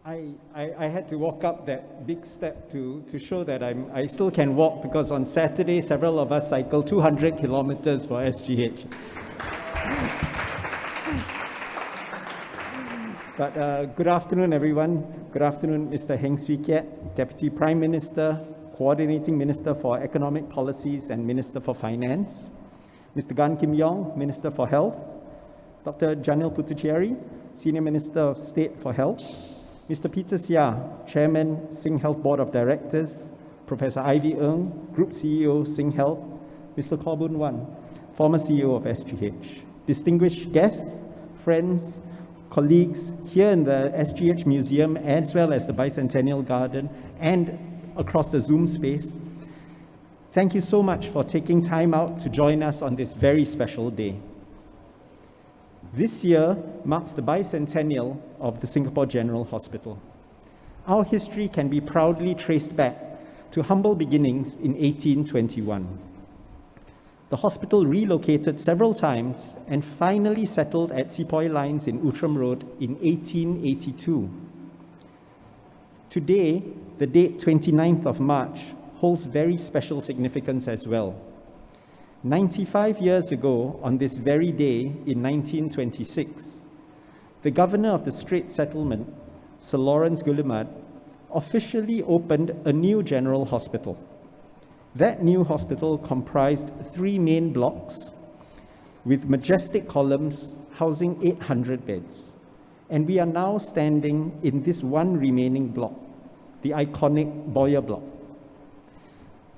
I had to walk up that big step to show that I still can walk, because on Saturday, several of us cycled 200 kilometers for SGH. But good afternoon, everyone. Good afternoon, Mr. Heng Swee Keat, Deputy Prime Minister, Coordinating Minister for Economic Policies and Minister for Finance, Mr. Gan Kim Yong, Minister for Health, Dr. Janil Puthucheary, Senior Minister of State for Health, Mr. Peter Seah, Chairman, Sgh Health Board of Directors, Professor Ivy Ng, Group CEO, Sgh Health, Mr. Khaw Boon Wan, former CEO of SGH, distinguished guests, friends, colleagues here in the SGH Museum, as well as the Bicentennial Garden and across the Zoom space. Thank you so much for taking time out to join us on this very special day. This year marks the bicentennial of the Singapore General Hospital. Our history can be proudly traced back to humble beginnings in 1821. The hospital relocated several times and finally settled at Sepoy Lines in Outram Road in 1882. Today, the date 29th of March holds very special significance as well. 95 years ago, on this very day in 1926, the governor of the Strait Settlement, Sir Lawrence Guillemard, officially opened a new general hospital. That new hospital comprised 3 main blocks with majestic columns housing 800 beds. And we are now standing in this one remaining block, the iconic Boyer Block.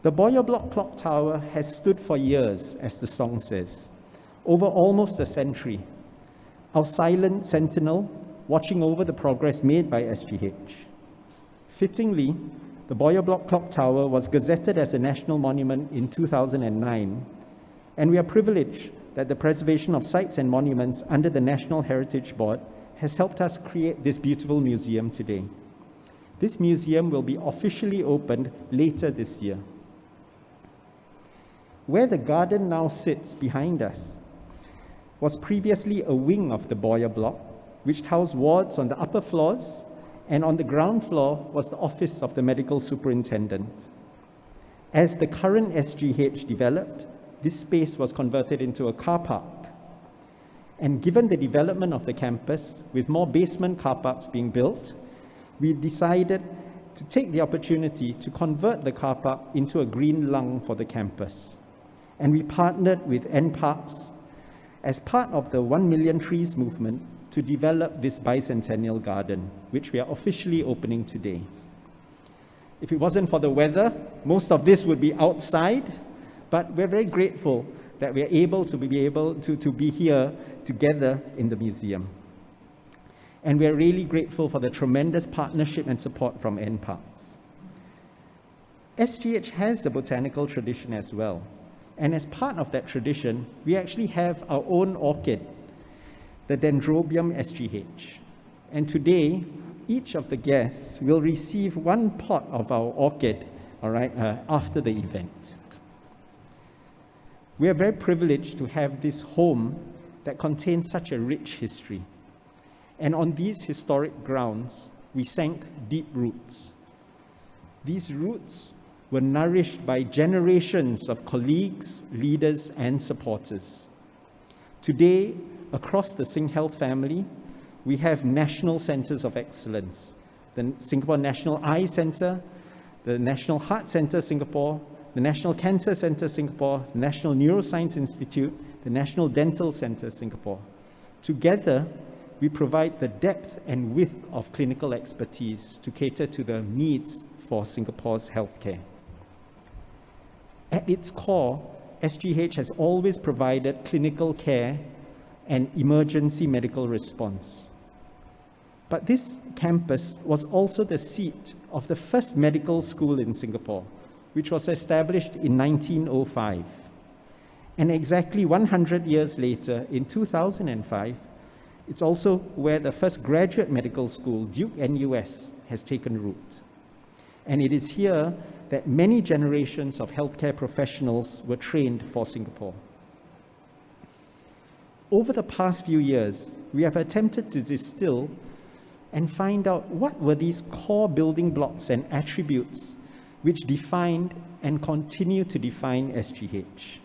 The Boyer Block clock tower has stood for years, as the song says, over almost a century, our silent sentinel watching over the progress made by SGH. Fittingly, the Boyer Block clock tower was gazetted as a national monument in 2009, and we are privileged that the preservation of sites and monuments under the National Heritage Board has helped us create this beautiful museum today. This museum will be officially opened later this year. Where the garden now sits behind us was previously a wing of the Boyer Block, which housed wards on the upper floors, and on the ground floor was the office of the medical superintendent. As the current SGH developed, this space was converted into a car park. And given the development of the campus, with more basement car parks being built, we decided to take the opportunity to convert the car park into a green lung for the campus. And we partnered with NParks as part of the 1 Million Trees movement to develop this bicentennial garden, which we are officially opening today. If it wasn't for the weather, most of this would be outside, but we're very grateful that we're able to be here together in the museum. And we're really grateful for the tremendous partnership and support from NParks. SGH has a botanical tradition as well. And as part of that tradition, we actually have our own orchid, the Dendrobium SGH. And today, each of the guests will receive 1 pot of our orchid, after the event. We are very privileged to have this home that contains such a rich history. And on these historic grounds, we sank deep roots. These roots were nourished by generations of colleagues, leaders, and supporters. Today, across the Sgh Health family, we have national centers of excellence. The Singapore National Eye Centre, the National Heart Centre Singapore, the National Cancer Centre Singapore, the National Neuroscience Institute, the National Dental Centre Singapore. Together, we provide the depth and width of clinical expertise to cater to the needs for Singapore's healthcare. At its core, SGH has always provided clinical care and emergency medical response. But this campus was also the seat of the first medical school in Singapore, which was established in 1905. And exactly 100 years later, in 2005, it's also where the first graduate medical school, Duke NUS, has taken root. And it is here that many generations of healthcare professionals were trained for Singapore. Over the past few years, we have attempted to distill and find out what were these core building blocks and attributes which defined and continue to define SGH.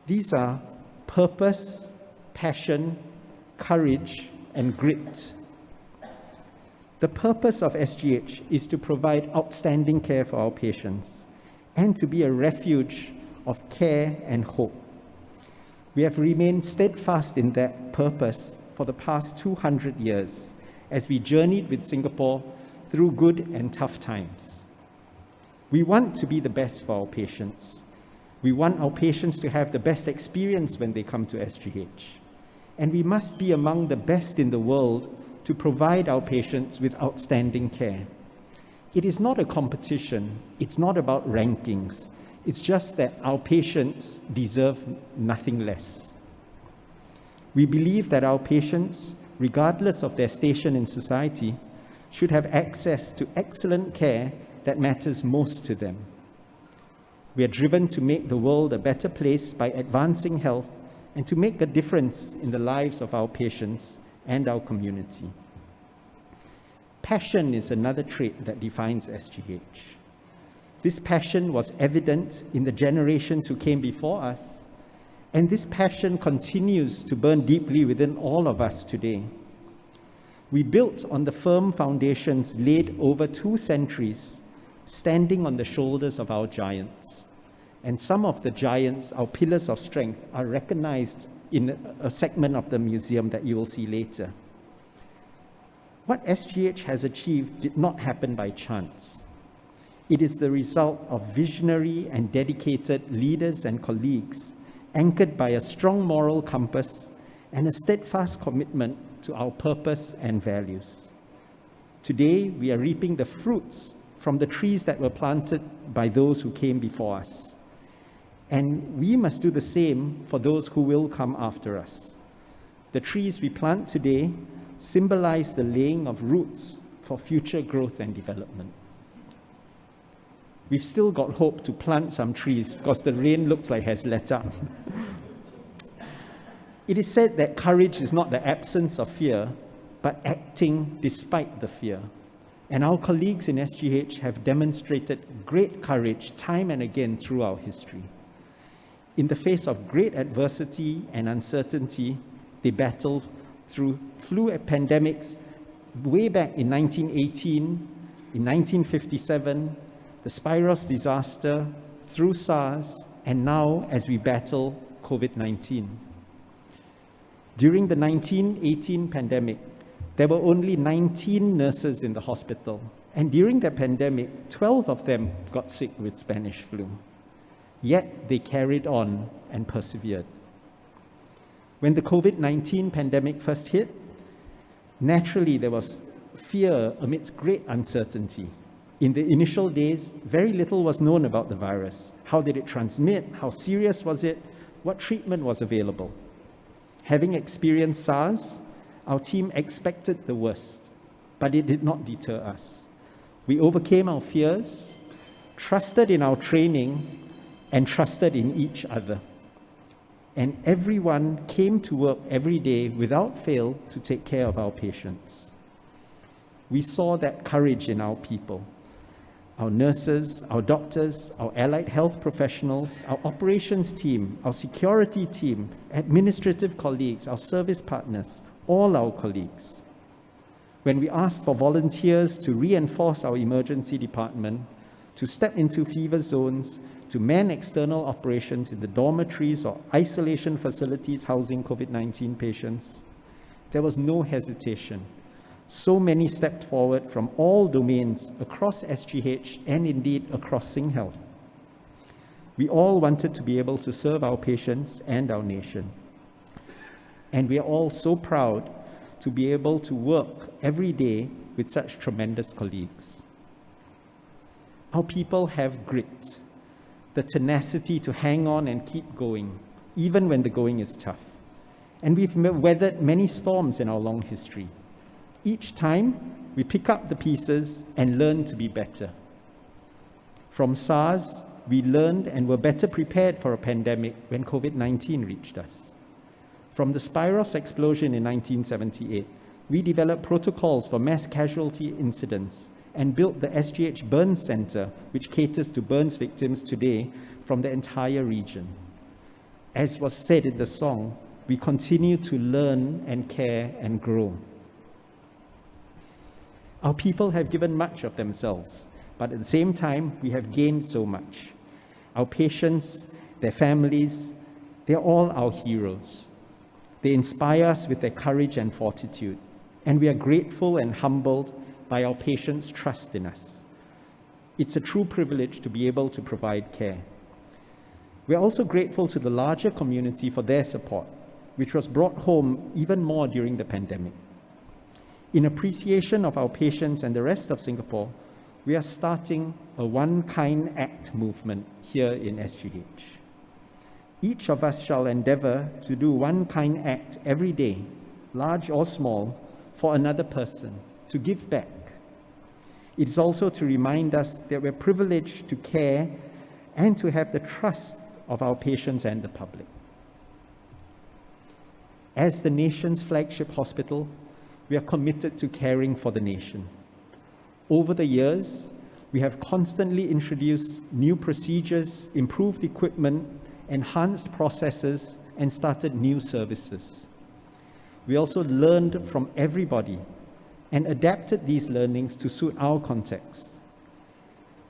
These are purpose, passion, courage, and grit. The purpose of SGH is to provide outstanding care for our patients and to be a refuge of care and hope. We have remained steadfast in that purpose for the past 200 years as we journeyed with Singapore through good and tough times. We want to be the best for our patients. We want our patients to have the best experience when they come to SGH. And we must be among the best in the world to provide our patients with outstanding care. It is not a competition. It's not about rankings. It's just that our patients deserve nothing less. We believe that our patients, regardless of their station in society, should have access to excellent care that matters most to them. We are driven to make the world a better place by advancing health and to make a difference in the lives of our patients and our community. Passion is another trait that defines SGH. This passion was evident in the generations who came before us, and this passion continues to burn deeply within all of us today. We built on the firm foundations laid over 2 centuries, standing on the shoulders of our giants. And some of the giants, our pillars of strength, are recognized in a segment of the museum that you will see later. What SGH has achieved did not happen by chance. It is the result of visionary and dedicated leaders and colleagues, anchored by a strong moral compass and a steadfast commitment to our purpose and values. Today, we are reaping the fruits from the trees that were planted by those who came before us. And we must do the same for those who will come after us. The trees we plant today symbolize the laying of roots for future growth and development. We've still got hope to plant some trees because the rain looks like it has let up. It is said that courage is not the absence of fear, but acting despite the fear. And our colleagues in SGH have demonstrated great courage time and again through our history. In the face of great adversity and uncertainty, they battled through flu pandemics way back in 1918, in 1957, the Spiros disaster, through SARS, and now as we battle COVID-19. During the 1918 pandemic, there were only 19 nurses in the hospital, and during the pandemic, 12 of them got sick with Spanish flu. Yet they carried on and persevered. When the COVID-19 pandemic first hit, naturally there was fear amidst great uncertainty. In the initial days, very little was known about the virus. How did it transmit? How serious was it? What treatment was available? Having experienced SARS, our team expected the worst, but it did not deter us. We overcame our fears, trusted in our training, and trusted in each other. And everyone came to work every day without fail to take care of our patients. We saw that courage in our people, our nurses, our doctors, our allied health professionals, our operations team, our security team, administrative colleagues, our service partners, all our colleagues. When we asked for volunteers to reinforce our emergency department, to step into fever zones, to man external operations in the dormitories or isolation facilities housing COVID-19 patients, there was no hesitation. So many stepped forward from all domains across SGH and indeed across SingHealth. We all wanted to be able to serve our patients and our nation. And we are all so proud to be able to work every day with such tremendous colleagues. Our people have grit, the tenacity to hang on and keep going, even when the going is tough. And we've weathered many storms in our long history. Each time, we pick up the pieces and learn to be better. From SARS, we learned and were better prepared for a pandemic when COVID-19 reached us. From the Spiros explosion in 1978, we developed protocols for mass casualty incidents and built the SGH Burns Center, which caters to burns victims today from the entire region. As was said in the song, we continue to learn and care and grow. Our people have given much of themselves, but at the same time, we have gained so much. Our patients, their families, they're all our heroes. They inspire us with their courage and fortitude, and we are grateful and humbled by our patients' trust in us. It's a true privilege to be able to provide care. We're also grateful to the larger community for their support, which was brought home even more during the pandemic. In appreciation of our patients and the rest of Singapore, we are starting a One Kind Act movement here in SGH. Each of us shall endeavor to do one kind act every day, large or small, for another person, to give back. It is also to remind us that we're privileged to care and to have the trust of our patients and the public. As the nation's flagship hospital, we are committed to caring for the nation. Over the years, we have constantly introduced new procedures, improved equipment, enhanced processes, and started new services. We also learned from everybody and adapted these learnings to suit our context.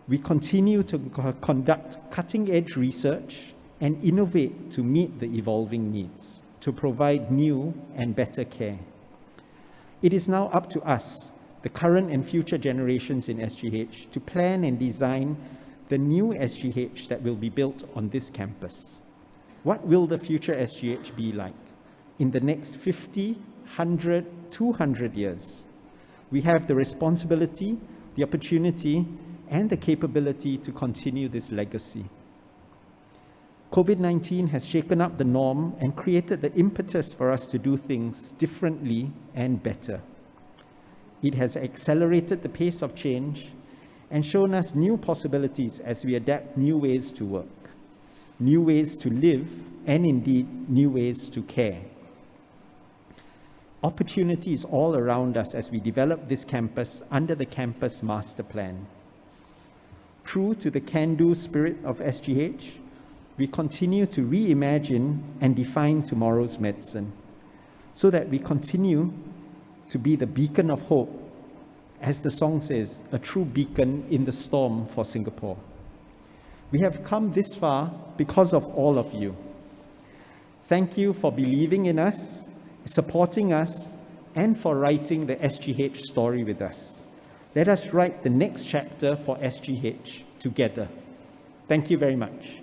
We continue to conduct cutting-edge research and innovate to meet the evolving needs, to provide new and better care. It is now up to us, the current and future generations in SGH, to plan and design the new SGH that will be built on this campus. What will the future SGH be like in the next 50, 100, 200 years? We have the responsibility, the opportunity, and the capability to continue this legacy. COVID-19 has shaken up the norm and created the impetus for us to do things differently and better. It has accelerated the pace of change and shown us new possibilities as we adapt new ways to work, new ways to live, and indeed, new ways to care. Opportunity is all around us as we develop this campus under the campus master plan. True to the can-do spirit of SGH, we continue to reimagine and define tomorrow's medicine so that we continue to be the beacon of hope, as the song says, a true beacon in the storm for Singapore. We have come this far because of all of you. Thank you for believing in us, supporting us, and for writing the SGH story with us. Let us write the next chapter for SGH together. Thank you very much.